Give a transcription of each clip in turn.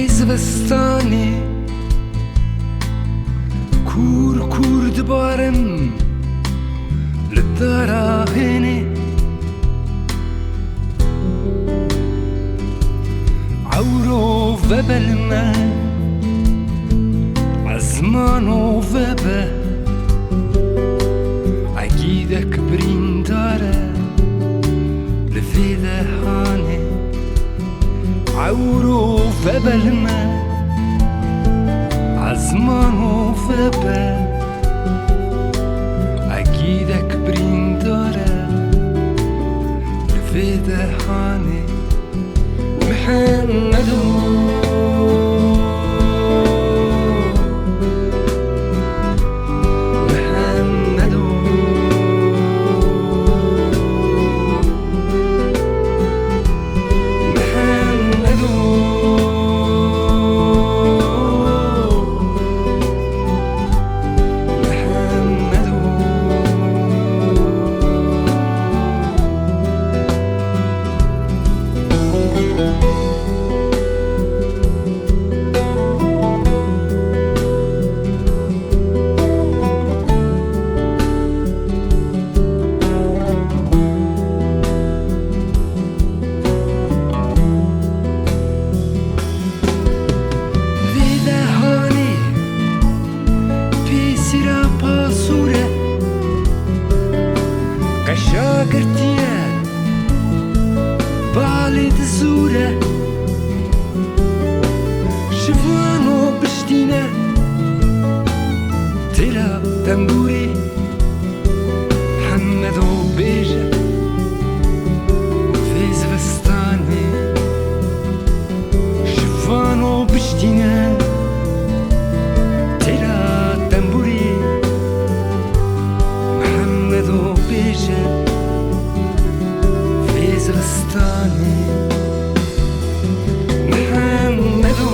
زستانê kur kur dibarim li dara hênê ewro vebe li me ezmano vebe egîdek birîndar e li vê dehanê ewro vebe li me ezmano vebe egîdek birîndar e li vê dehanê محمدو شاگردیه بالید زوره شوانو بشتینه تیرا تنبوری محمدو بیجه فیز وستانه شوانو بشتینه تیرا تنبوری محمدو بیجه زستاني محمدو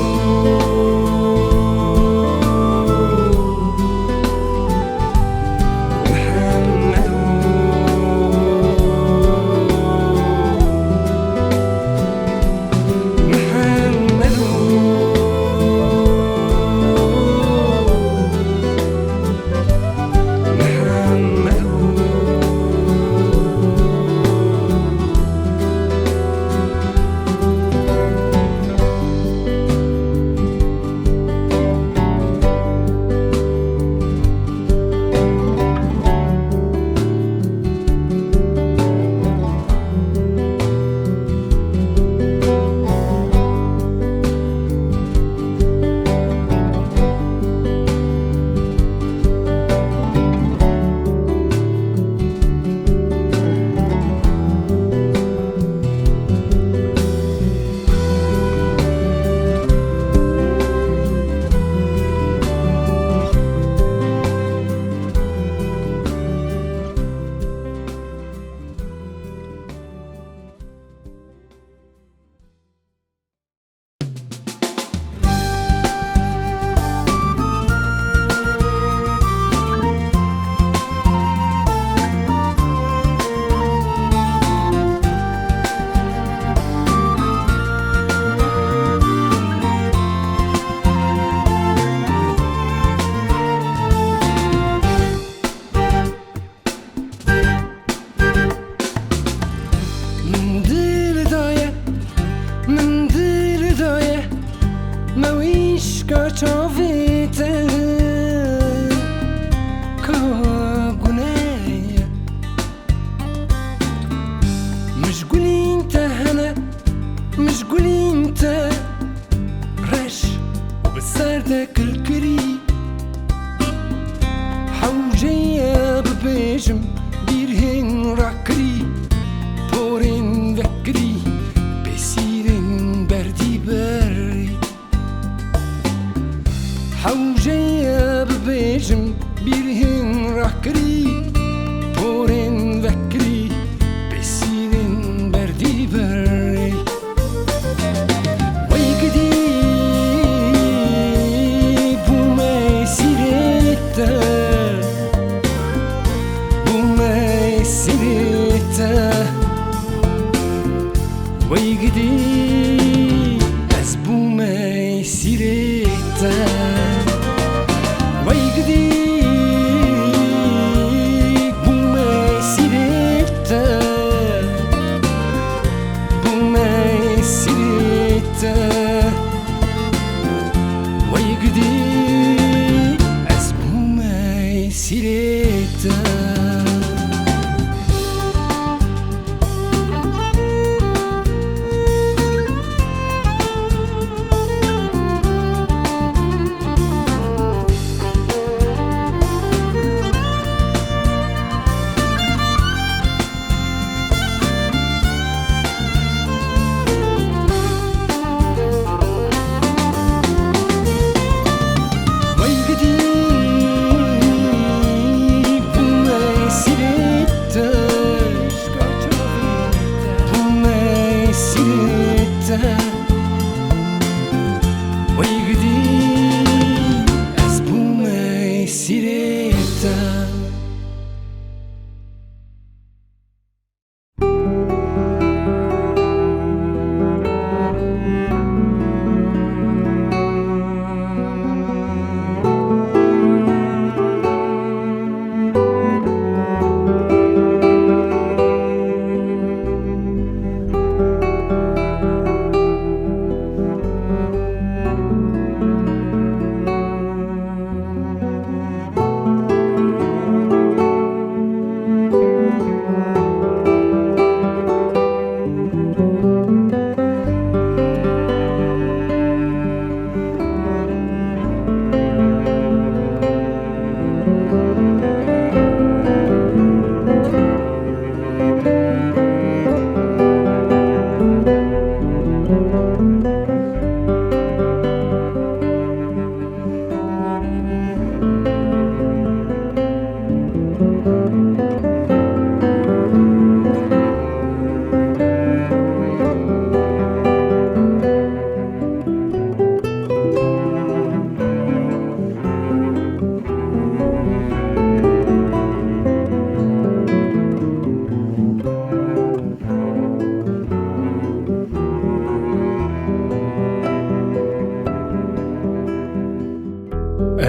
محمدو محمدو ويقدي أزبو ما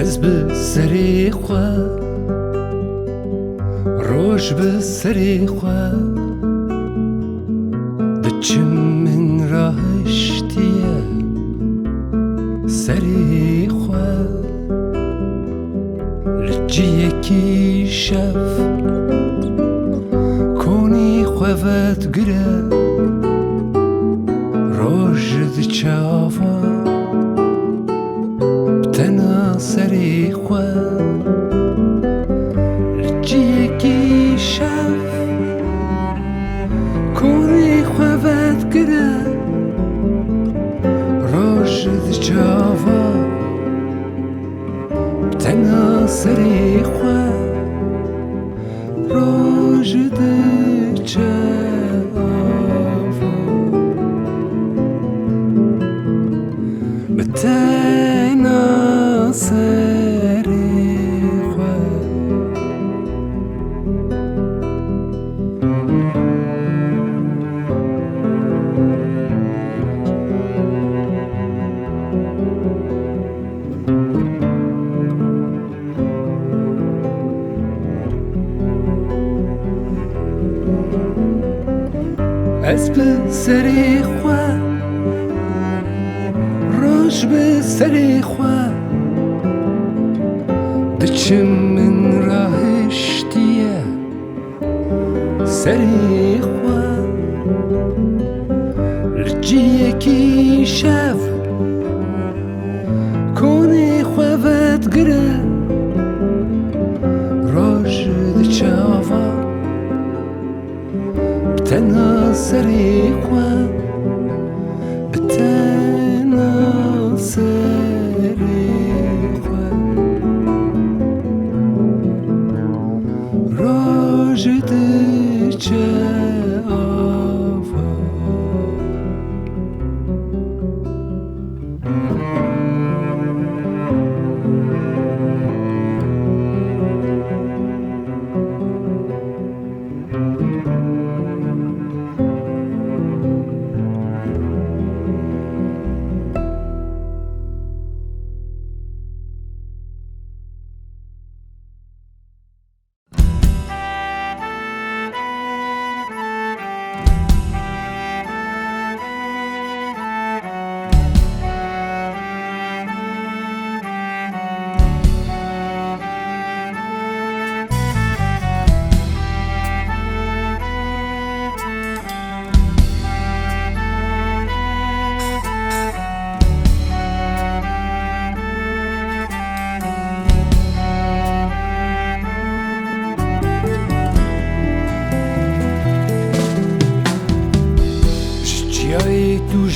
Ez bi serê xwe roj bi serê xwe diçim min rahiştiye serê xwe li ciyekî şev konî xwe vedgire roj diçe ava tena serê xwe li ciyekî şev konî xwe vedgire roj diçe ava tena serê xwe roj diçe ava bi tena serê xwe Ez bi serê xwe roj bi serê xwe diçim min rahiştiye serê xwe li ciyekî şev konî xwe vedgire roj diçe ava bi tena serê xwe bi tena serê xwe roj diçe ava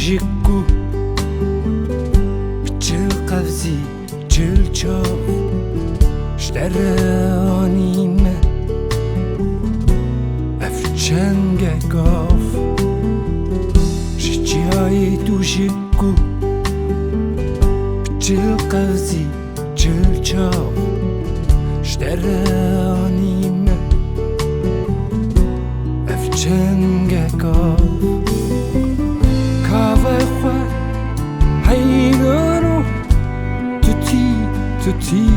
دوجيكو بجل قفزي جل شاف شتراني ما أفجنجا قاف شجاي دوجيكو بجل قفزي جل شاف شتراني ما أفجنجا قاف كافا حيرانو توتي توتي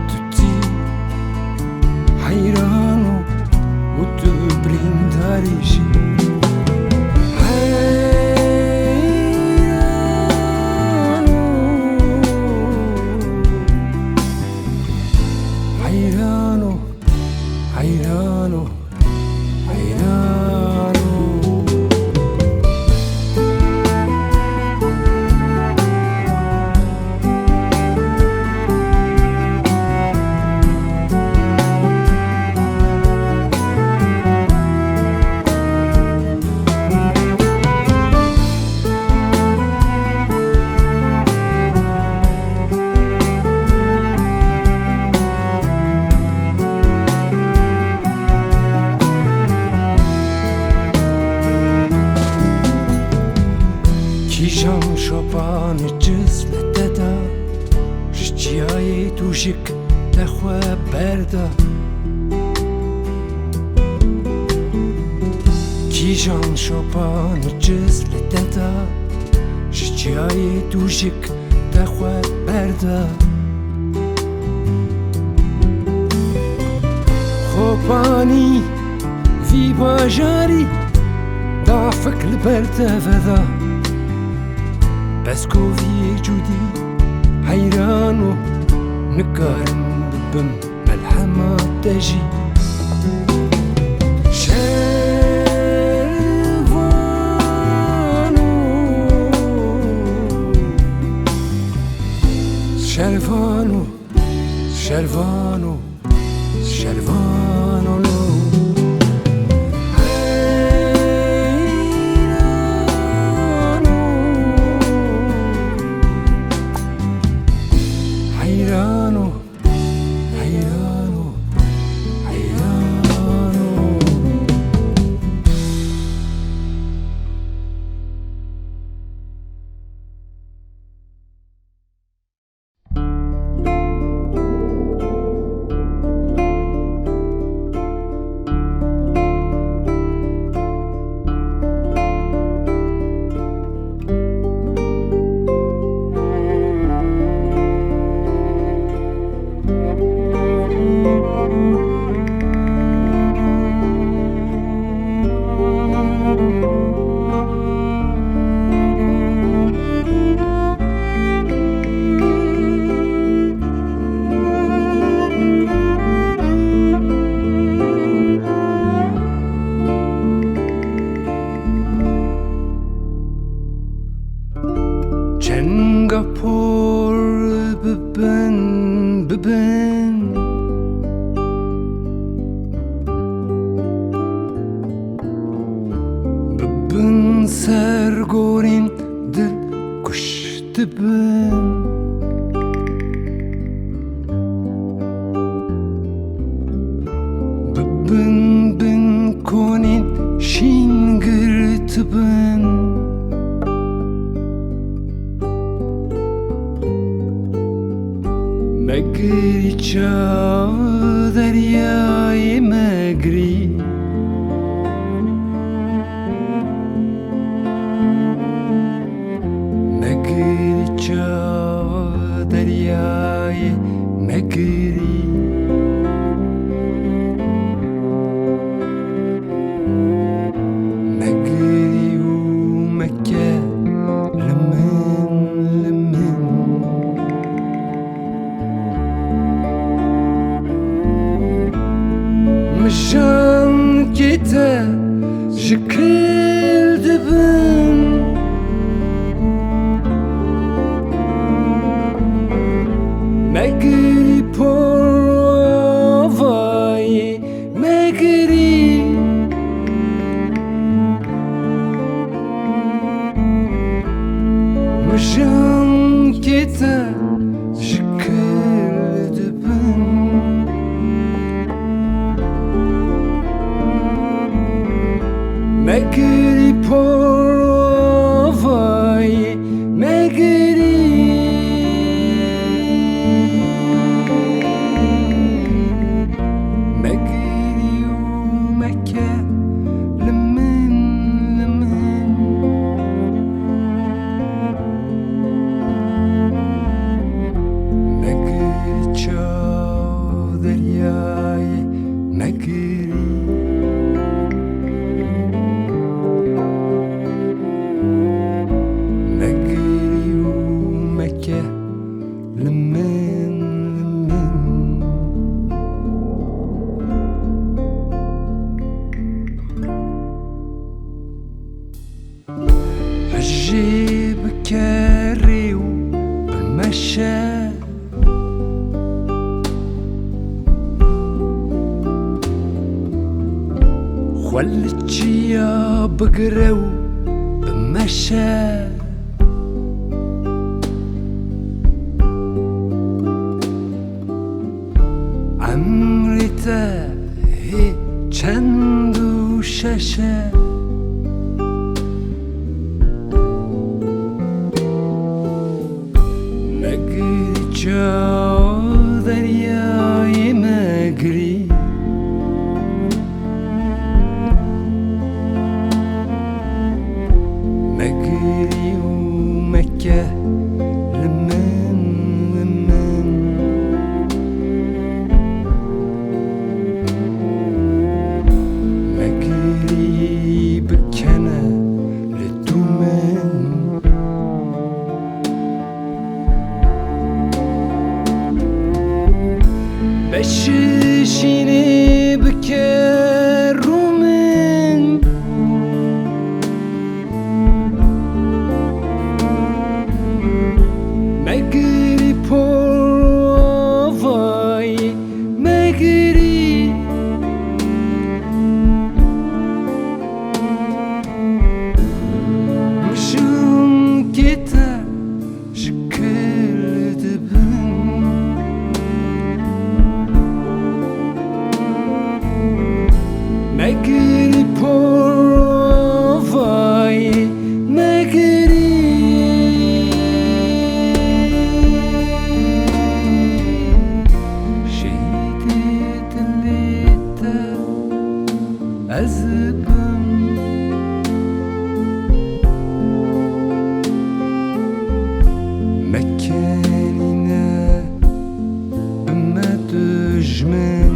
توتي حيرانو وتبرين داريشي حيرانو حيرانو حيرانو کیجان شپان جز لددا جیای دوجک دخوا بردا کیجان شپان جز لددا جیای دوجک دخوا بردا خوبانی وی باجاری دافک لبردا فدا بسكوفي جودي حيرانو نكارن بم ملحمة تجي شرفانو شرفانو شرفانو لو حيرانو حيرانو حيرانو Singapore bibin bibin bibin sergorin dil kuş dibin bibin bin konin şingir tibin مگری چاو دریای مگری مگری چاو دریای مگری مگری و مکه لمن لمن مشان كيتا شكل دبن مجري بروفاي مجري مشان كده شكل دبن مجري بروفاي مجري مجري ومكة لمن مجري تشاو دریای مجري عجيب كاري وبالمشى خلتشي يا بقرو بمشى عمري تاهي چندو ششه جاو دریای مگری مگری و مکه لمن مگری بکنه لدومن بششيني بكرومن مجري بروفاي مجري مشون كده شكل دبن مجري بروفاي مجري شهيدة الليلة أزبن مكاننا بما تجمن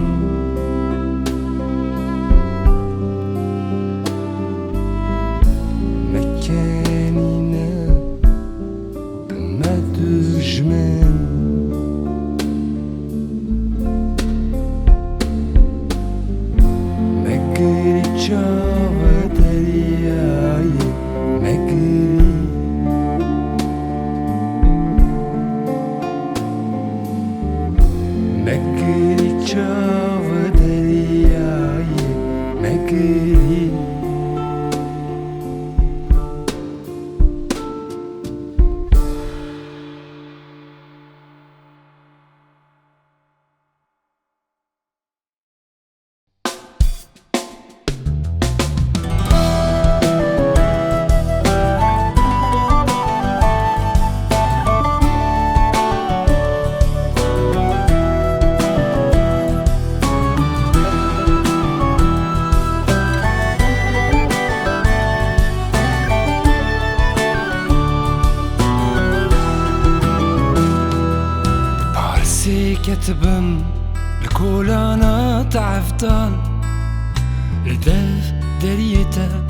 مكاننا بما تجمن مجري جاوة درياي مجري مجري جاوة درياي مجري كتبن لكل أنا تعفضل لدف دريتا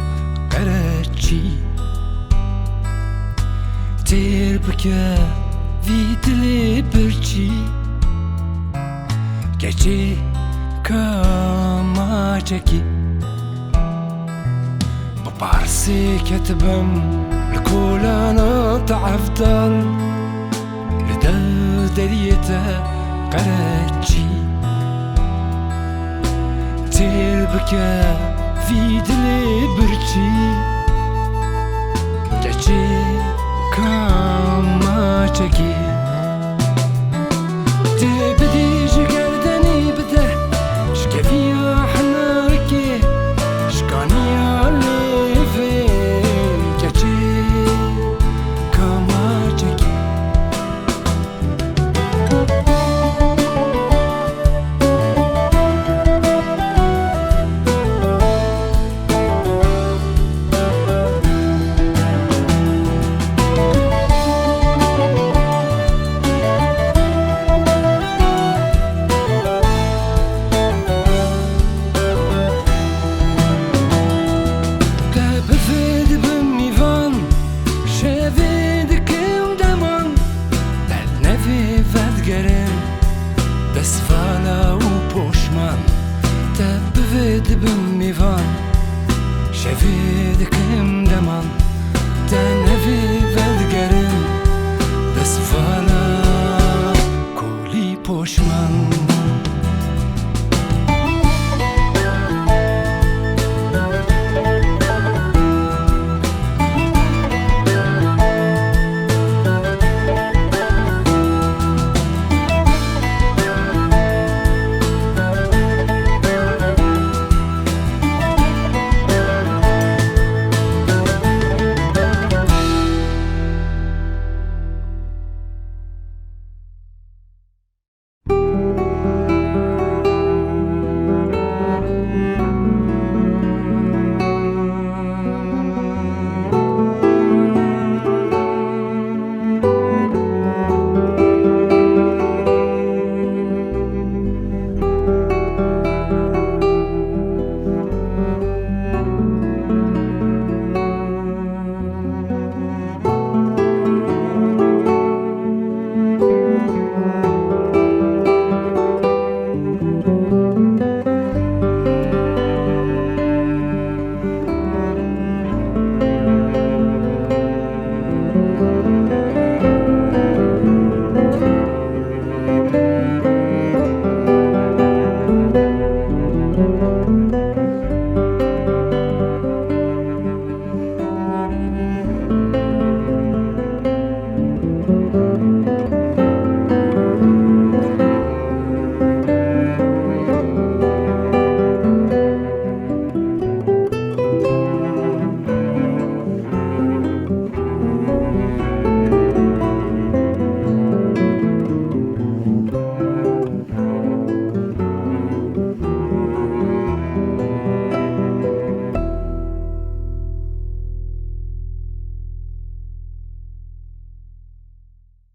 قراتشي تير بكا في دلي برشي كشي كما چكي ببارسي كتبن لكل أنا تعفضل لدف دريتا قراتشي تير بكا في دلي برشي كشي كما چکی